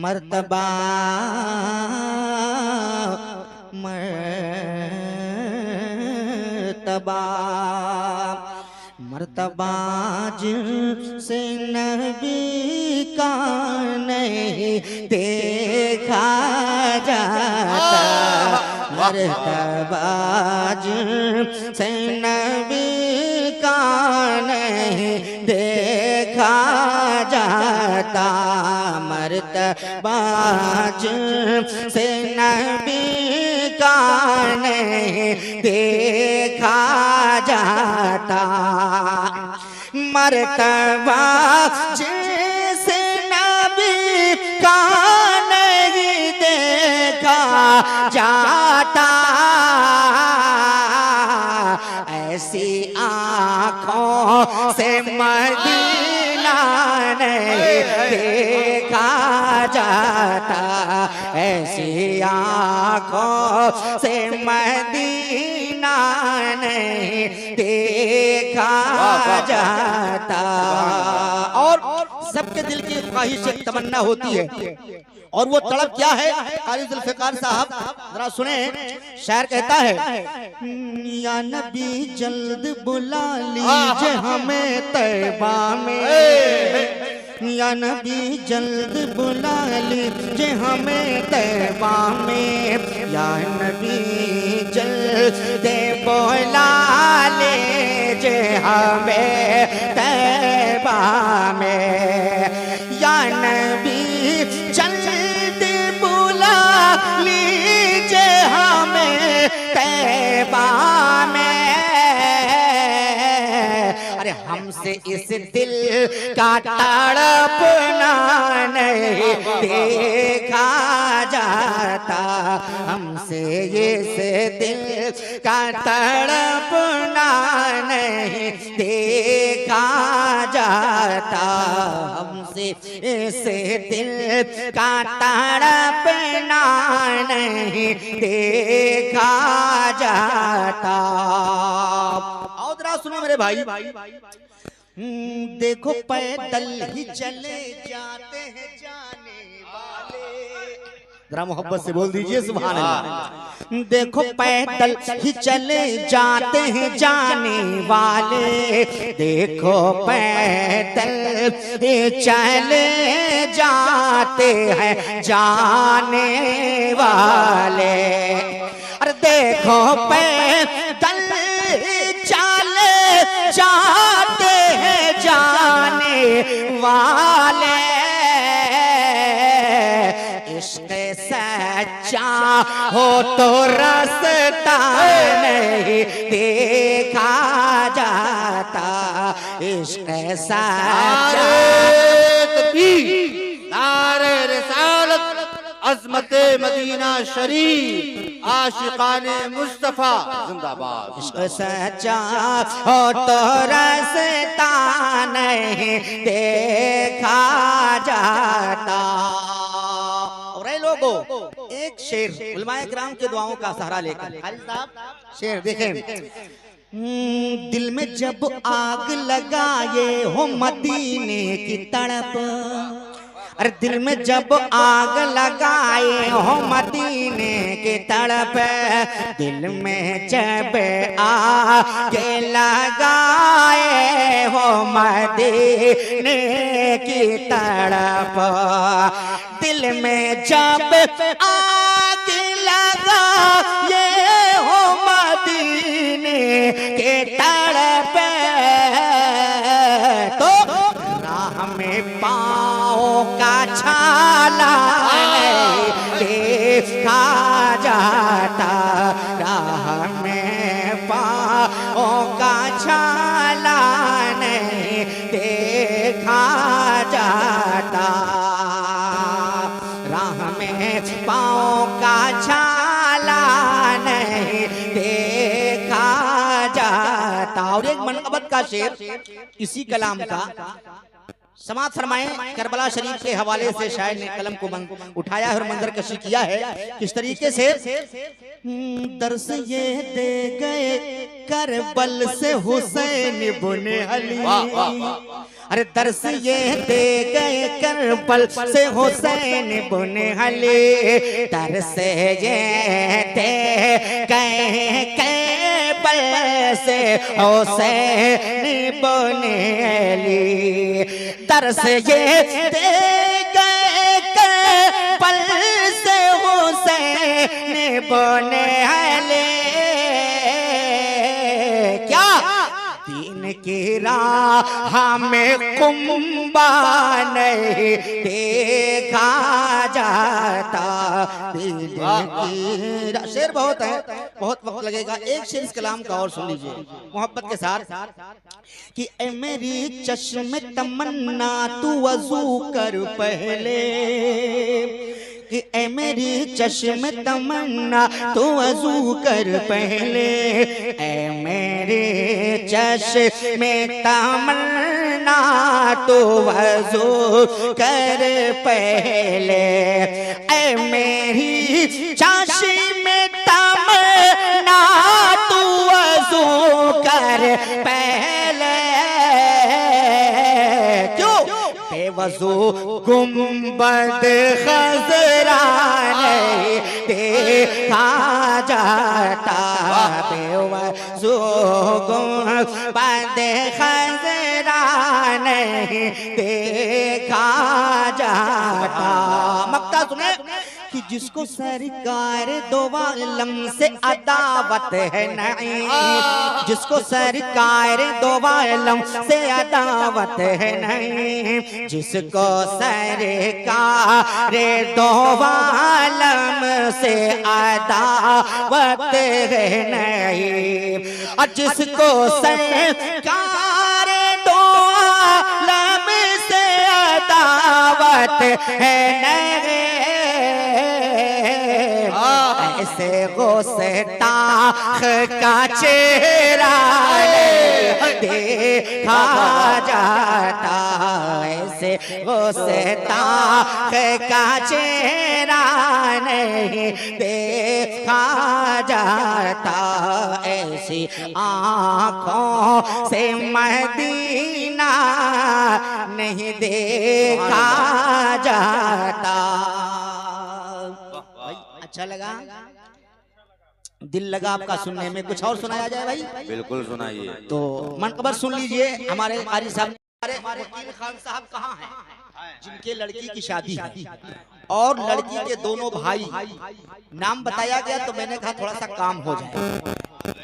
मर्तबा मर्तबा मर्तबा जिनसे नबी का नहीं देखा जाता, मर्तबा जिनसे नबी का नहीं देखा जाता, मर्तबा जिनसे नबी का नहीं देखा जाता, मर्तबा जिनसे नबी का नहीं देखा जाता, ऐसी आँखों से मदीना नहीं देखा जाता, ऐसी आँखों से मदीना नहीं देखा जाता। और सबके दिल की ख्वाहिश एक तमन्ना होती है, और वो तड़प क्या है? क़ाज़ी ज़ुल्फ़िकार साहब जरा सुने, शायर कहता है, या नबी जल्द बुला लीजिए हमें तैबा में, या नबी जल्द बुला लीजिए हमें तैबा में, या नबी जल्द बुला लीजिए हमें तैबा में, या नबी जल्द बुला लीजिए हमें तैबा में, अरे हमसे इस दिल का तड़पना नहीं देखा जाता, हमसे इस दिल का तड़पना नहीं देखा जाता, हमसे इस दिल का तड़पना नहीं देखा जाता। आओ जरा सुनो मेरे भाई, देखो पैदल ही चले जाते हैं जाने वाले, जरा मोहब्बत से बोल दीजिए सुभान अल्लाह। देखो पैदल ही चले जाते हैं जाने वाले, देखो पैदल ही चले जाते हैं जाने वाले, अरे देखो पैदल चले जाते हैं जाने वाले, इश्क़ सच्चा हो तो रास्ता नहीं देखा जाता, इश्क़ सच्चा नारे रिसालत अज़मते मदीना शरीफ आशिकाने मुस्तफा जिंदाबाद। इश्क़ सच्चा हो तो रास्ता नहीं देखा जाता। और लोगों एक शेर उलमाए किराम के दुआओं का सहारा लेकर खालिद साहब शेर देखें, दिल में जब आग लगाए हो मदीने की तड़प, अरे दिल में जब आग लगाए हो मदीने की तड़प, दिल में जब आग लगाए हो मदीने की तड़प, दिल में जब आग लगाए हो मदीने की तड़प, तो राह में पाँव का छाला नहीं देखा जाता, राह में पाँव का छाला नहीं देखा जाता, राह में पाँव का छाला नहीं देखा जाता। और एक मनक़बत का शेर इसी कलाम का, समाप्त फरमाएं। करबला शरीफ के हवाले से शायर ने कलम को उठाया है और मंजर कशी किया है किस तरीके से। दर्स ये दे गए करबल से हुसैन इब्ने अली, अरे दर्स ये दे गए करबल से हुसैन इब्ने अली, दर्स ये दे गए करबल से हुसैन इब्ने अली, दर्स ये दे गए करबल से हुसैन इब्ने अली। क्या दीन की राह में कुंबा नहीं देखा जाता, दीन की राह। शेर बहुत है, बहुत वक्त लगेगा, एक शेर इस कलाम का और सुन लीजिए मोहब्बत के साथ कि ए मेरी चश्म तमन्ना तू वजू कर पहले, कि ए मेरी चश्म तमन्ना तू वजू कर पहले, ए मेरे चश्म तमन्ना तू वजू कर पहले, ए मेरी चश्म तमन्ना तू वजू कर पहले। क्यों बेवजू गुंबद खजरा नहीं देखा जाता, बेवजू गुंबद खजरा नहीं देखा जाता। मक्ता सुने कि जिसको सरकार दो आलम से अदावत है नहीं, जिसको सरकार दो आलम से अदावत है नहीं, जिसको सरकार दो आलम से अदावत है नहीं, और जिसको सरकार दो आलम से अदावत है नहीं, ऐसे गुस्ताख का चेहरा देखा जाता, ऐसे गुस्ताख का चेहरा नहीं देखा जाता, ऐसी आँखों से मदीना नहीं देखा जाता। अच्छा लगा, दिल लगा आपका सुनने में, कुछ और सुनाया जाए भाई? बिल्कुल सुनाइए। तो मनकबर सुन लीजिए। हमारे कारी साहब, हमारे वकील खान साहब कहाँ हैं? जिनके लड़की की शादी है और लड़की के दोनों भाई, नाम बताया गया तो मैंने कहा थोड़ा सा काम हो जाए,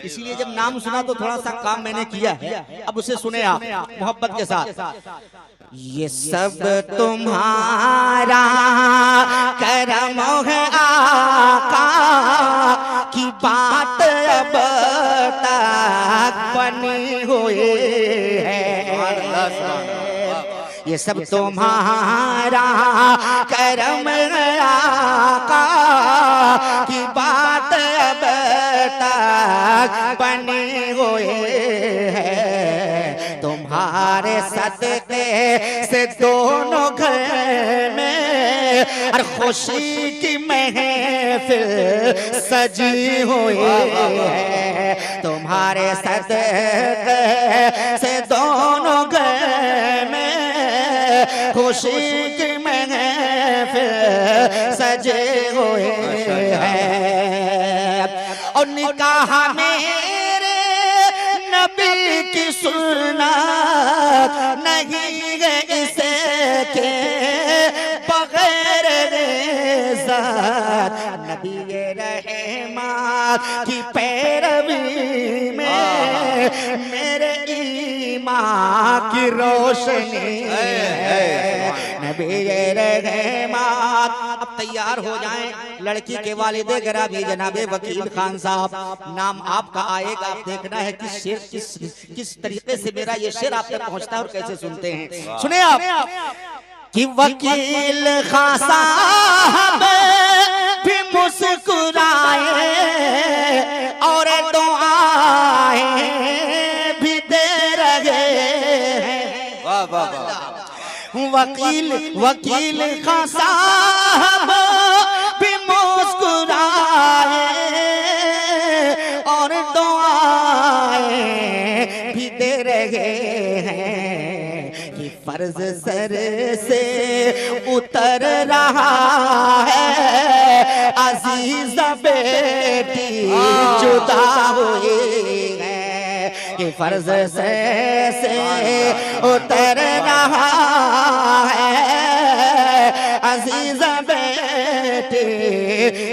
इसीलिए जब नाम सुना तो थोड़ा सा काम मैंने किया है। अब उसे सुने आप मोहब्बत के साथ। ये सब तुम्हारा करम है आका की बात अब तक बनी हुई है, ये सब तुम्हारा करम आका की बात अब तक बनी हुई है, तुम्हारे सदके से दोनों घर में और खुशी की महफिल सजी हुई है, तुम्हारे सदके से दोनों घर में खुशी की महफिल सजे हुए हैं, और निकाह मेरे नबी की सुन्नत नहीं है इसे के बगैर इज़्ज़त, नबी रहमत की पैरवी में मेरे ईमान की रोशनी है, नबी रहमत। अब तैयार हो जाएं, लड़की के वालिदे गिरामी जनाबे वकील खान साहब, नाम आपका आएगा, आप देखना है किस शेर किस तरीके से मेरा ये शेर आप तक पहुंचता है और कैसे सुनते हैं। सुने आप कि वकील खान साहब भी मुस्कुराए और दुआएं भी दे रहे हैं, वकील वकील खां साहब भी मुस्कुराए और दुआएं भी दे रहे हैं कि फर्ज सर से उतर रहा है, अजीज बेटी जुदा हुई है कि फर्ज से उतर रहा है, अजीज बेटी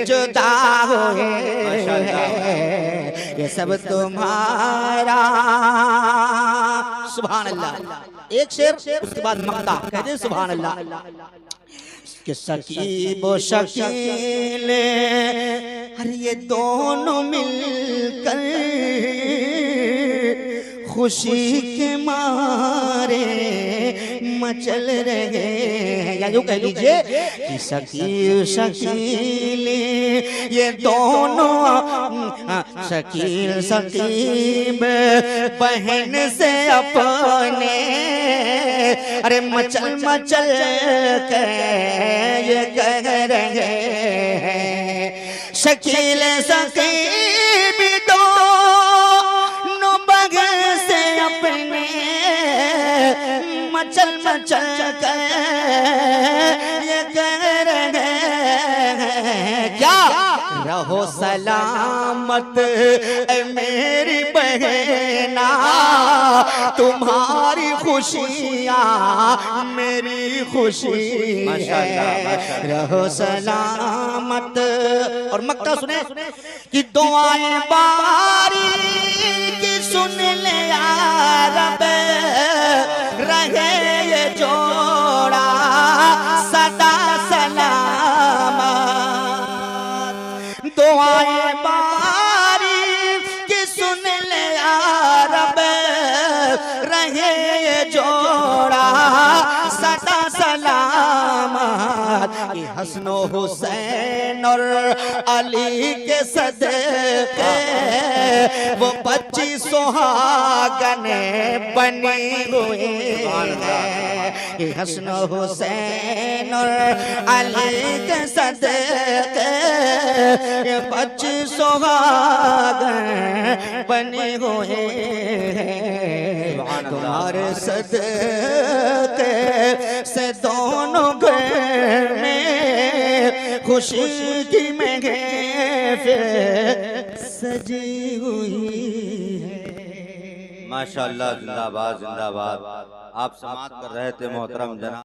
जुदा हुए हैं, ये सब तुम्हारा। सुभान अल्लाह। एक शेर उसके बाद मक्ता कह दे सुभान अल्लाह। कि शकीब व शकील अरे ये दोनों मिलकर खुशी के मारे मचल रहे हैं, या यूं कह लीजिए कि शकील शकील ये दोनों शकील शकीब बहन से अपने अरे मचल मचल के ये कह रहे हैं, शकील शकीब दोनों बगल से अपने मचल मचल के ये कह रहे हैं क्या, रहो सलामत ए मेरी बहना, तुम्हारी खुशियाँ मेरी खुशी है, रहो सलामत। और मक्का सुने कि दुआएं बारी की सुन ले या रब, रहे ये जोड़ा सदा सलामत, दुआएं बारी की सुन ले या रब, रहे ये जोड़ा सदा सलामत, कि हसन हुसैन और अली के सदके वो 25 सुहागन बनी हुई है, कि हसन हुसैन और अली के सदके 25 सुहागन बनी हुई है, तुम्हारे सदके से दोनों घर में खुशी की महफिल सजी हुई है। माशाअल्लाह, जिंदाबाद जिंदाबाद। आप समाअत कर रहे थे मोहतरम जनाब।